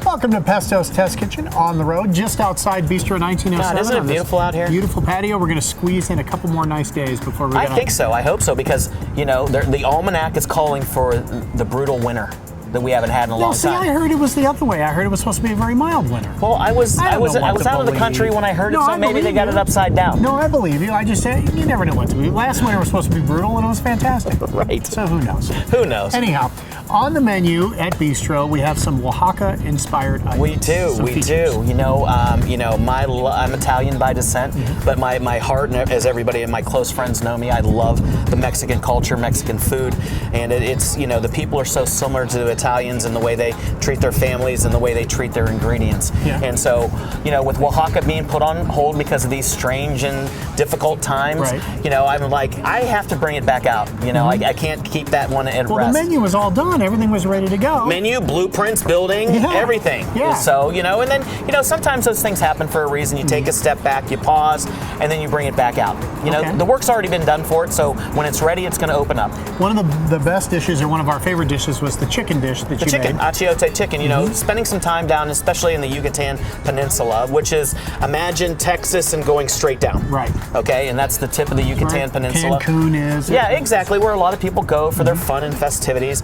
Welcome to Pesto's Test Kitchen on the road, just outside Bistro 1907. God, isn't it beautiful out here? Beautiful patio. We're going to squeeze in a couple more nice days before we get I think so. I hope so, because, you know, the almanac is calling for the brutal winter that we haven't had in a long time. I heard it was the other way. I heard it was supposed to be a very mild winter. Well, I was out of the country when I heard it, so maybe they got it upside down. No, I believe you. I just said you never know what to be. Last winter was supposed to be brutal, and it was fantastic. Right. So who knows? Who knows? Anyhow, on the menu at Bistro, we have some Oaxaca-inspired items. We do. You know, I'm Italian by descent, but my heart, as everybody and my close friends know me, I love the Mexican culture, Mexican food, and it's, you know, the people are so similar to the Italians in the way they treat their families and the way they treat their ingredients. Yeah. And so, you know, with Oaxaca being put on hold because of these strange and difficult times, right, you know, I'm like, I have to bring it back out. You know, I can't keep that one at rest. Well, the menu was all done. Everything was ready to go. Menu, blueprints, building, everything. Yeah. So, you know, and then, you know, sometimes those things happen for a reason. You take a step back, you pause, and then you bring it back out. You know, the work's already been done for it, so when it's ready, it's going to open up. One of the best dishes, or one of our favorite dishes, was the chicken dish that you made. Achiote chicken, you know, spending some time down, especially in the Yucatan Peninsula, which is, imagine Texas and going straight down. Right. Okay, and that's the tip of the Yucatan Peninsula. Cancun is. Yeah, exactly, where a lot of people go for their fun and festivities.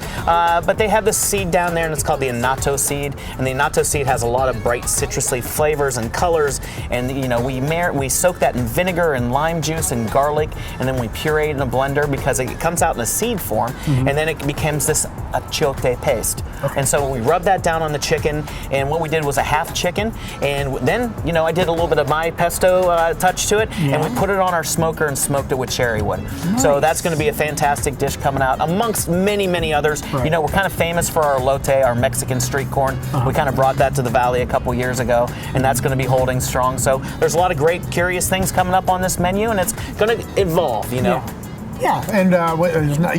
But they have this seed down there, and it's called the annatto seed. And the annatto seed has a lot of bright citrusy flavors and colors. And, you know, we soak that in vinegar and lime juice and garlic, and then we puree it in a blender because it comes out in a seed form, and then it becomes this achiote paste. Okay. And so we rub that down on the chicken, and what we did was a half chicken, and then, you know, I did a little bit of my pesto touch to it, and we put it on our smoker and smoked it with cherry wood. Nice. So that's going to be a fantastic dish coming out, amongst many, many others. Right. You know, we're kind of famous for our elote, our Mexican street corn. We kind of brought that to the valley a couple years ago, and that's going to be holding strong. So there's a lot of great, curious things coming up on this menu, and it's going to evolve, you know. Yeah, and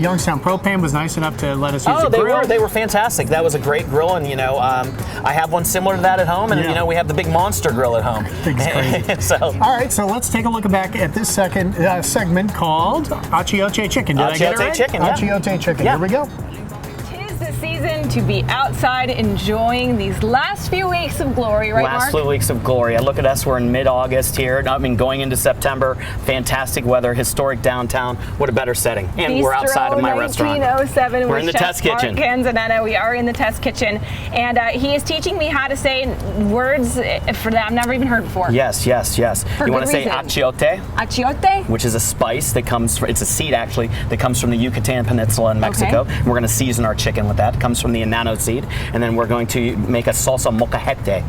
Youngstown Propane was nice enough to let us use the grill. They were fantastic. That was a great grill, and, you know, I have one similar to that at home, and, you know, we have the big monster grill at home. Thing's crazy. So, all right, so let's take a look back at this second segment called Achiote Chicken. Did I get it right? Chicken, Achiote Chicken. Here we go. The season to be outside enjoying these last few weeks of glory, right, Mark? Last few weeks of glory. Look at us, we're in mid-August here. I mean, going into September, fantastic weather, historic downtown. What a better setting. And Bistro we're outside of my restaurant. 1907 We're in the test kitchen. Mark Canzonetta. We are in the test kitchen, and he is teaching me how to say words for that I've never even heard before. Yes. For you want to say achiote? Achiote? Which is a spice that comes from, it's a seed actually, that comes from the Yucatan Peninsula in Mexico. Okay. And we're going to season our chicken with that. It comes from the annatto seed. And then we're going to make a salsa molcajete.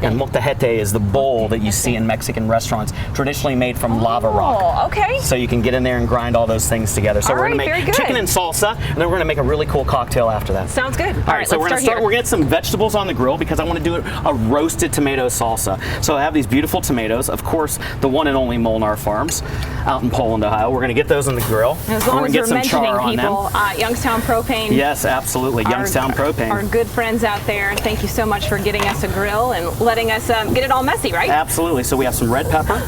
And molcajete is the bowl that you see in Mexican restaurants, traditionally made from lava rock. Okay. So you can get in there and grind all those things together. So we're going to make chicken and salsa, and then we're going to make a really cool cocktail after that. Sounds good. All right, so we're going to start. We're going to get some vegetables on the grill because I want to do a roasted tomato salsa. So I have these beautiful tomatoes, of course, the one and only Molnar Farms out in Poland, Ohio. We're going to get those on the grill. As long as we're mentioning people, Youngstown Propane. Yes, absolutely. Youngstown Propane. Our good friends out there. Thank you so much for getting us a grill and letting us get it all messy, right? Absolutely. So we have some red pepper,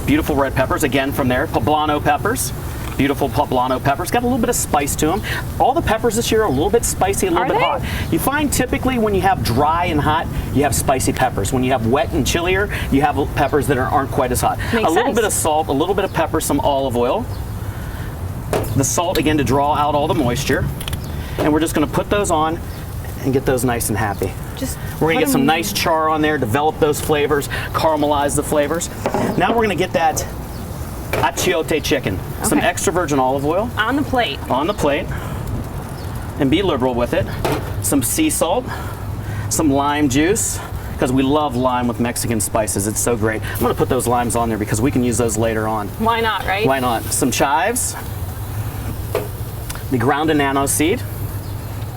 beautiful red peppers, again from there, poblano peppers. Beautiful poblano peppers. Got a little bit of spice to them. All the peppers this year are a little bit spicy, a little bit hot. You find typically when you have dry and hot, you have spicy peppers. When you have wet and chillier, you have peppers that aren't quite as hot. Makes a little bit of salt, a little bit of pepper, some olive oil. The salt, again, to draw out all the moisture. And we're just going to put those on and get those nice and happy. We're going to get some nice char on there, develop those flavors, caramelize the flavors. Now we're going to get that achiote chicken. Okay. Some extra virgin olive oil. On the plate. On the plate. And be liberal with it. Some sea salt. Some lime juice. Because we love lime with Mexican spices. It's so great. I'm going to put those limes on there because we can use those later on. Why not, right? Why not? Some chives. The ground annatto seed.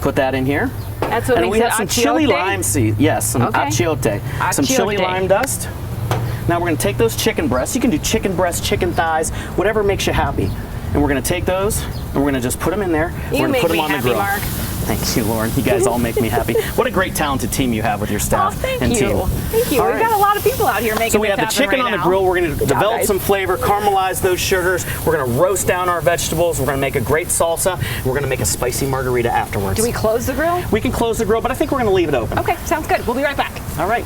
Put that in here. That's what and we have some chili lime seed. Yes, some achiote. Some chili lime dust. Now we're going to take those chicken breasts. You can do chicken breasts, chicken thighs, whatever makes you happy. And we're going to take those and we're going to just put them in there. You we're going to make put them me on the happy, grill. Mark. Thank you, Lauren. You guys all make me happy. What a great talented team you have with your staff Thank and you. team. Thank you. All We've right. got a lot of people out here making So we have the this happen chicken right on the now. grill. We're going to Good job, develop guys. some flavor, caramelize those sugars. We're going to roast down our vegetables. We're going to make a great salsa. We're going to make a spicy margarita afterwards. Do we close the grill? We can close the grill, but I think we're going to leave it open. Okay, sounds good. We'll be right back. All right.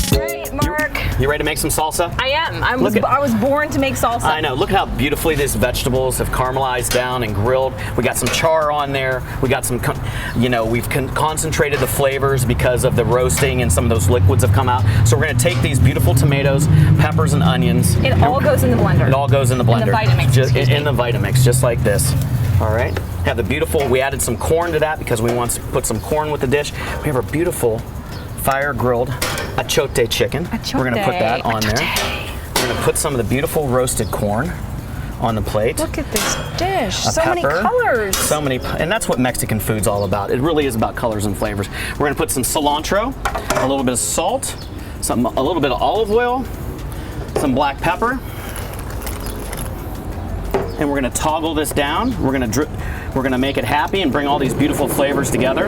Great, Mark. You ready to make some salsa? I am. I Look at- was born to make salsa. I know. Look how beautifully these vegetables have caramelized down and grilled. We got some char on there. We got some, we've concentrated the flavors because of the roasting and some of those liquids have come out. So we're going to take these beautiful tomatoes, peppers, and onions. It all goes in the blender. It all goes in the blender. In the Vitamix, Just excuse me. in the Vitamix, just like this. All right. Have the beautiful. We added some corn to that because we want to put some corn with the dish. We have our beautiful fire-grilled achiote chicken. We're going to put that on there. We're going to put some of the beautiful roasted corn on the plate. Look at this dish. A So many pepper, colors. So many, and that's what Mexican food's all about. It really is about colors and flavors. We're going to put some cilantro, a little bit of salt, a little bit of olive oil, some black pepper, and we're going to toggle this down. We're going to make it happy and bring all these beautiful flavors together.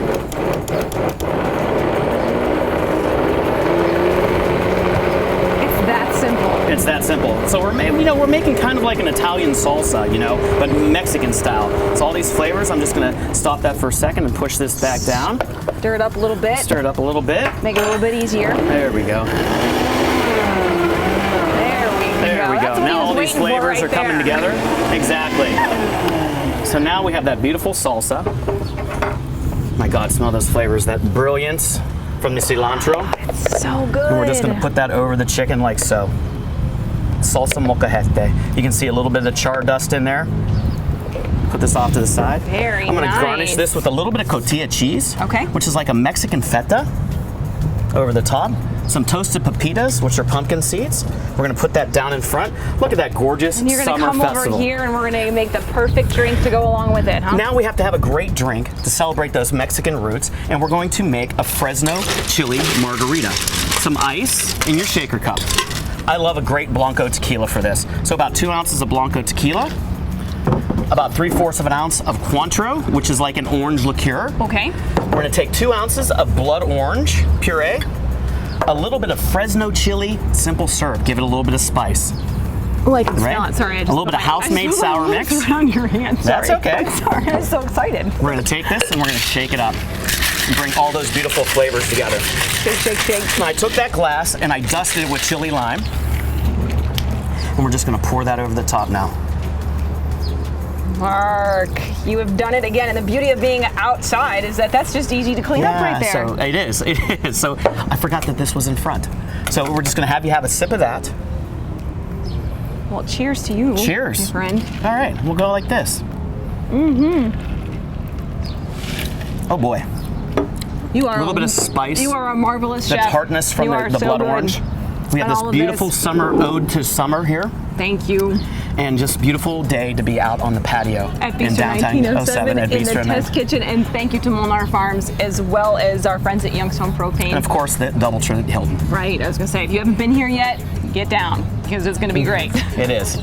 It's that simple. So we're making kind of like an Italian salsa, but Mexican style. So all these flavors, I'm just gonna stop that for a second and push this back down. Stir it up a little bit. Stir it up a little bit. Make it a little bit easier. There we go. There we go. That's what Now he was all these waiting for flavors right are coming there. together. Exactly. So now we have that beautiful salsa. My God, smell those flavors, that brilliance from the cilantro. It's so good. And we're just gonna put that over the chicken like so. Salsa molcajete. You can see a little bit of the char dust in there. Put this off to the side. Very I'm gonna nice. garnish this with a little bit of cotija cheese. Okay. Which is like a Mexican feta over the top. Some toasted pepitas, which are pumpkin seeds. We're gonna put that down in front. Look at that gorgeous And you're gonna summer come festival. over here and we're gonna make the perfect drink to go along with it, huh? Now we have to have a great drink to celebrate those Mexican roots, and we're going to make a Fresno chili margarita. Some ice in your shaker cup. I love a great Blanco tequila for this. So about 2 ounces of Blanco tequila, about 3/4 of an ounce of Cointreau, which is like an orange liqueur. Okay. We're gonna take 2 ounces of blood orange puree, a little bit of Fresno chili simple syrup. Give it a little bit of spice. Oh, I can Right? smell it. Sorry, I just A little bit of house-made sour mix. around your hand. That's Sorry. okay. I'm sorry. I'm so excited. We're gonna take this and we're gonna shake it up and bring all those beautiful flavors together. Shake, shake, shake. And I took that glass and I dusted it with chili lime. And we're just gonna pour that over the top now. Mark, you have done it again. And the beauty of being outside is that that's just easy to clean up right there. So it is. So I forgot that this was in front. So we're just gonna have you have a sip of that. Well, cheers to you. Cheers. My friend. All right, we'll go like this. Oh boy. You are A little bit of spice. You are a marvelous The chef. tartness from You are the so blood good. orange. We have And this all of beautiful this. summer ode to summer here. Thank you. And just beautiful day to be out on the patio At in Bistro downtown 1907 at in the Bistro test kitchen, and thank you to Molnar Farms as well as our friends at Youngstown Propane. And of course, the Doubletree Hilton. Right, I was gonna say, if you haven't been here yet, get down because it's gonna be great. It is.